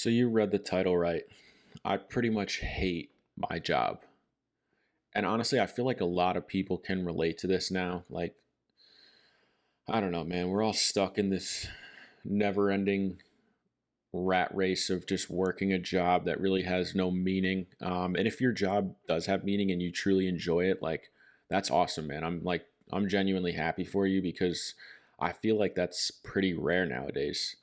So you read the title right. I pretty much hate my job. And honestly, I feel like a lot of people can relate to this now. Like, I don't know, man. We're all stuck in this never ending rat race of just working a job that really has no meaning. And if your job does have meaning and you truly enjoy it, like, that's awesome, man. I'm genuinely happy for you because I feel like that's pretty rare nowadays.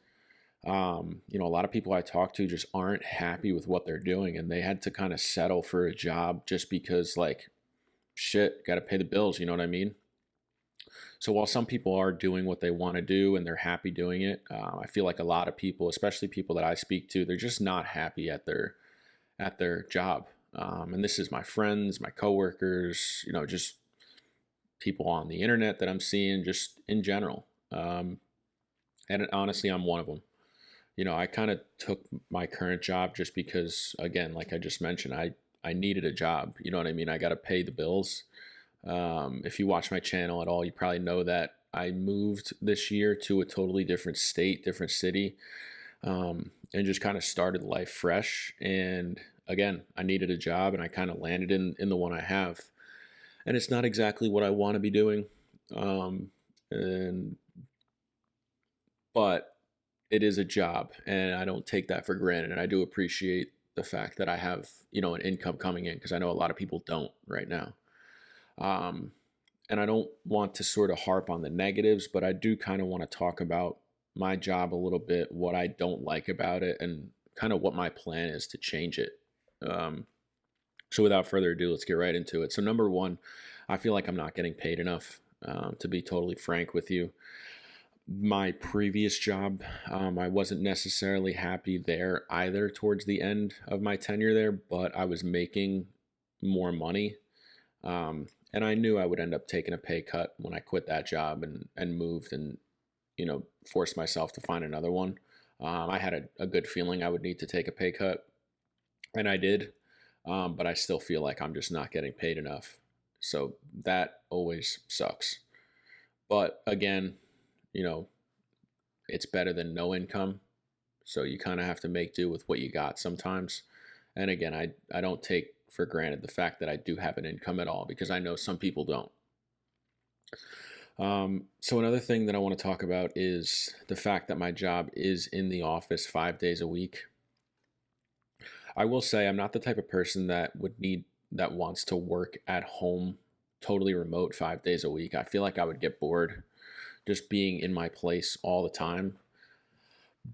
A lot of people I talk to just aren't happy with what they're doing and they had to kind of settle for a job just because, like, shit, got to pay the bills, you know what I mean? So while some people are doing what they want to do and they're happy doing it, I feel like a lot of people, especially people that I speak to, they're just not happy at their job. And this is my friends, my coworkers, just people on the internet that I'm seeing, just in general. And honestly, I'm one of them. I kind of took my current job just because, again, like I just mentioned, I needed a job. You know what I mean? I got to pay the bills. If you watch my channel at all, you probably know that I moved this year to a totally different state, different city, and just kind of started life fresh. And again, I needed a job, and I kind of landed in the one I have. And it's not exactly what I want to be doing, and but it is a job, and I don't take that for granted. And I do appreciate the fact that I have an income coming in because I know a lot of people don't right now. Um, and I don't want to sort of harp on the negatives, but I do kind of want to talk about my job a little bit, what I don't like about it, and kind of what my plan is to change it. Um, so without further ado, let's get right into it. So number one, I feel like I'm not getting paid enough. To be totally frank with you, my previous job, I wasn't necessarily happy there either towards the end of my tenure there, but I was making more money. And I knew I would end up taking a pay cut when I quit that job and moved and, forced myself to find another one. I had a good feeling I would need to take a pay cut, and I did. But I still feel like I'm just not getting paid enough. So that always sucks. But again, you know, it's better than no income. So you kind of have to make do with what you got sometimes. And again, I don't take for granted the fact that I do have an income at all because I know some people don't. So another thing that I want to talk about is the fact that my job is in the office 5 days a week. I will say I'm not the type of person that wants to work at home totally remote 5 days a week. I feel like I would get bored just being in my place all the time.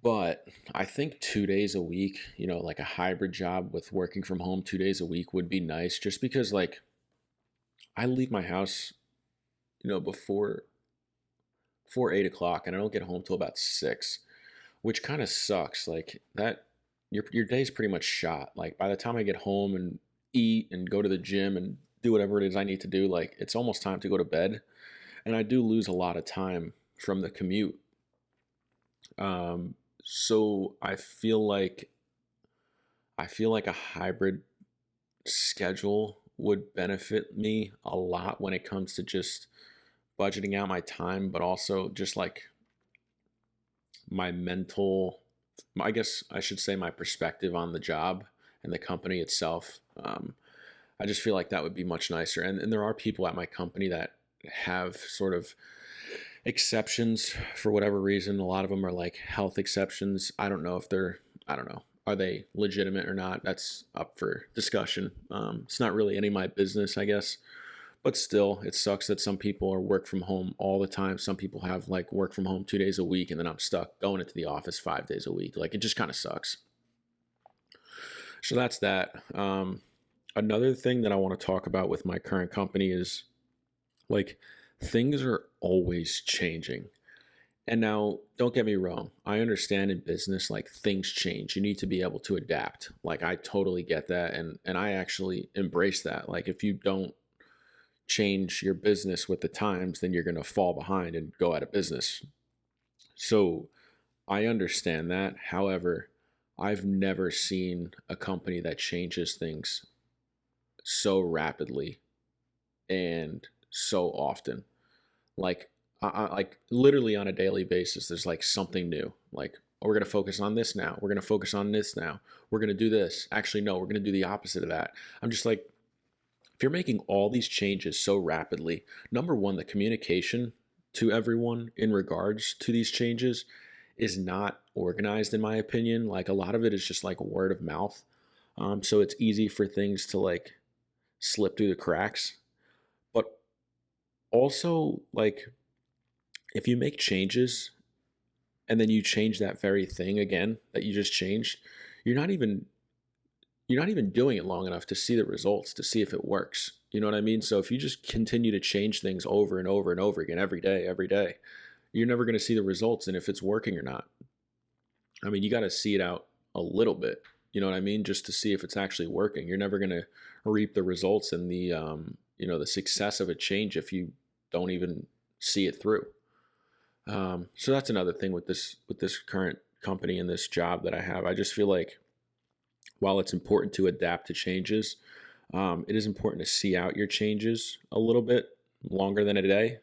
But I think 2 days a week, like a hybrid job with working from home 2 days a week would be nice just because, like, I leave my house, before 8 o'clock and I don't get home till about 6, which kind of sucks. Like that, your day's pretty much shot. Like by the time I get home and eat and go to the gym and do whatever it is I need to do, like it's almost time to go to bed. And I do lose a lot of time from the commute. So I feel like a hybrid schedule would benefit me a lot when it comes to just budgeting out my time, but also just like my mental, I guess I should say my perspective on the job and the company itself. I just feel like that would be much nicer. And there are people at my company that have sort of exceptions for whatever reason. A lot of them are like health exceptions. I don't know, are they legitimate or not? That's up for discussion. It's not really any of my business, I guess. But still, it sucks that some people are work from home all the time. Some people have like work from home 2 days a week, and then I'm stuck going into the office 5 days a week. Like it just kind of sucks. So that's that. Another thing that I want to talk about with my current company is, like, things are always changing. And now, don't get me wrong. I understand in business, like, things change. You need to be able to adapt. Like, I totally get that. And I actually embrace that. Like, if you don't change your business with the times, then you're going to fall behind and go out of business. So I understand that. However, I've never seen a company that changes things so rapidly and so often. Like, like literally on a daily basis, there's like something new. Like Oh, we're going to focus on this now. We're going to focus on this now. We're going to do this. Actually, no, we're going to do the opposite of that. I'm just like, if you're making all these changes so rapidly, number one, the communication to everyone in regards to these changes is not organized, in my opinion. Like a lot of it is just like word of mouth. So it's easy for things to like slip through the cracks. But also, like, if you make changes and then you change that very thing again that you just changed, you're not even you're not even doing it long enough to see the results, to see if it works. You know what I mean? So if you just continue to change things over and over and over again every day, you're never going to see the results and if it's working or not. I mean, you got to see it out a little bit. You know what I mean? Just to see if it's actually working. You're never going to reap the results and the success of a change if you don't even see it through. So that's another thing with this current company and this job that I have. I just feel like while it's important to adapt to changes, it is important to see out your changes a little bit longer than a day,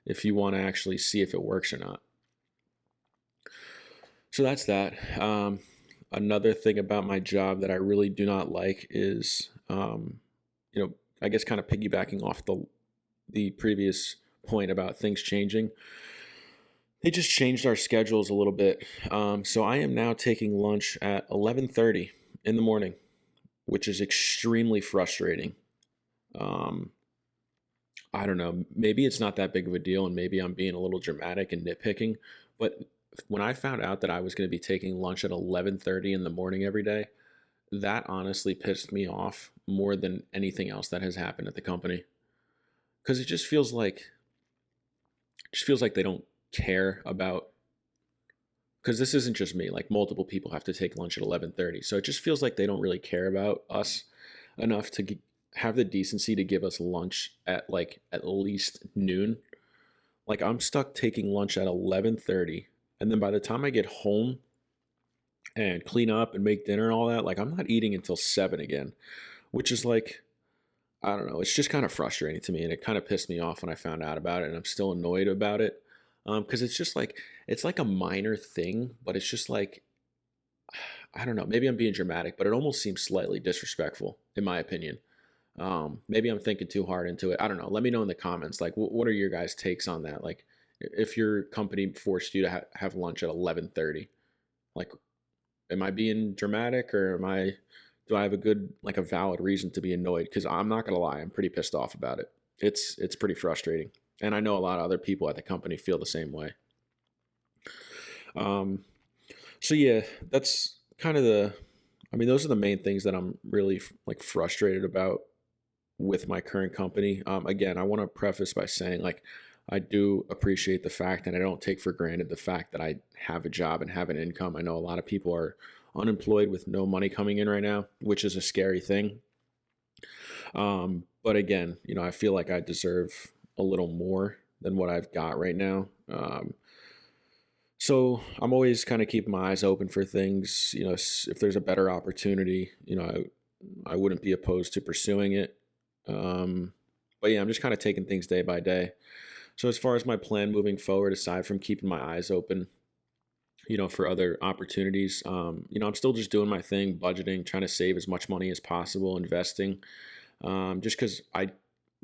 if you want to actually see if it works or not. So that's that. Another thing about my job that I really do not like is, I guess kind of piggybacking off the previous point about things changing. They just changed our schedules a little bit. So I am now taking lunch at 11:30 in the morning, which is extremely frustrating. I don't know. Maybe it's not that big of a deal, and maybe I'm being a little dramatic and nitpicking. But when I found out that I was going to be taking lunch at 11:30 in the morning every day, that honestly pissed me off more than anything else that has happened at the company. Because it just feels like they don't care about. Because this isn't just me. Like multiple people have to take lunch at 11:30, so it just feels like they don't really care about us enough to have the decency to give us lunch at like at least noon. Like I'm stuck taking lunch at 11:30, and then by the time I get home and clean up and make dinner and all that, like I'm not eating until 7 again, which is like, I don't know, it's just kind of frustrating to me, and it kind of pissed me off when I found out about it, and I'm still annoyed about it. Because it's just like it's like a minor thing, but it's just like, I don't know, maybe I'm being dramatic, but it almost seems slightly disrespectful in my opinion. Maybe I'm thinking too hard into it. I don't know. Let me know in the comments. Like, what are your guys' takes on that? Like, if your company forced you to have lunch at 11:30, like, am I being dramatic or do I have a good, like, a valid reason to be annoyed? Because I'm not gonna lie, I'm pretty pissed off about it. It's pretty frustrating, and I know a lot of other people at the company feel the same way. Um, so yeah, that's kind of I mean, those are the main things that I'm really like frustrated about with my current company. Again, I want to preface by saying, like, I do appreciate the fact and I don't take for granted the fact that I have a job and have an income. I know a lot of people are unemployed with no money coming in right now, which is a scary thing. But again, I feel like I deserve a little more than what I've got right now. So I'm always kind of keeping my eyes open for things. If there's a better opportunity, I wouldn't be opposed to pursuing it. But yeah, I'm just kind of taking things day by day. So as far as my plan moving forward, aside from keeping my eyes open, for other opportunities, I'm still just doing my thing, budgeting, trying to save as much money as possible, investing. Just because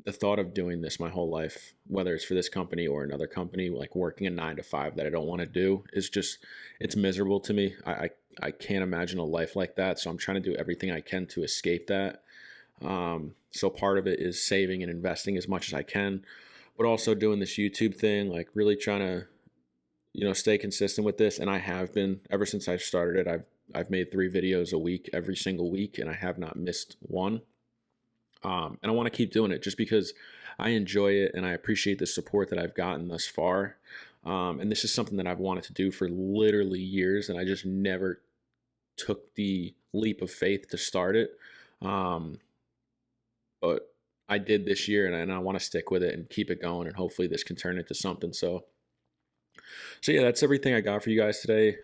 the thought of doing this my whole life, whether it's for this company or another company, like working a 9 to 5 that I don't want to do, is just, it's miserable to me. I can't imagine a life like that. So I'm trying to do everything I can to escape that. So part of it is saving and investing as much as I can, but also doing this YouTube thing, like really trying to, stay consistent with this. And I have been ever since I've started it. I've made 3 videos a week, every single week, and I have not missed one. And I want to keep doing it just because I enjoy it and I appreciate the support that I've gotten thus far. And this is something that I've wanted to do for literally years, and I just never took the leap of faith to start it. But I did this year, and I want to stick with it and keep it going, and hopefully this can turn into something. So yeah, that's everything I got for you guys today.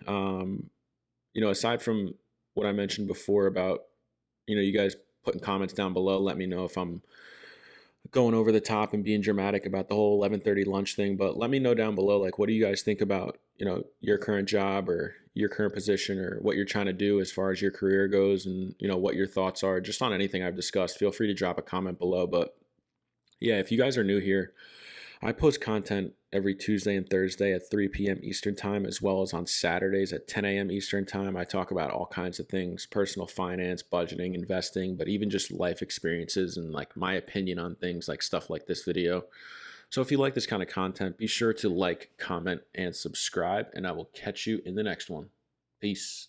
Aside from what I mentioned before about, you guys putting comments down below, let me know if I'm going over the top and being dramatic about the whole 11:30 lunch thing, but let me know down below, like, what do you guys think about, your current job or your current position or what you're trying to do as far as your career goes, and what your thoughts are just on anything I've discussed. Feel free to drop a comment below. But yeah, if you guys are new here, I post content every Tuesday and Thursday at 3 p.m. Eastern Time, as well as on Saturdays at 10 a.m. Eastern Time. I talk about all kinds of things: personal finance, budgeting, investing, but even just life experiences and like my opinion on things, like stuff like this video. So if you like this kind of content, be sure to like, comment, and subscribe, and I will catch you in the next one. Peace.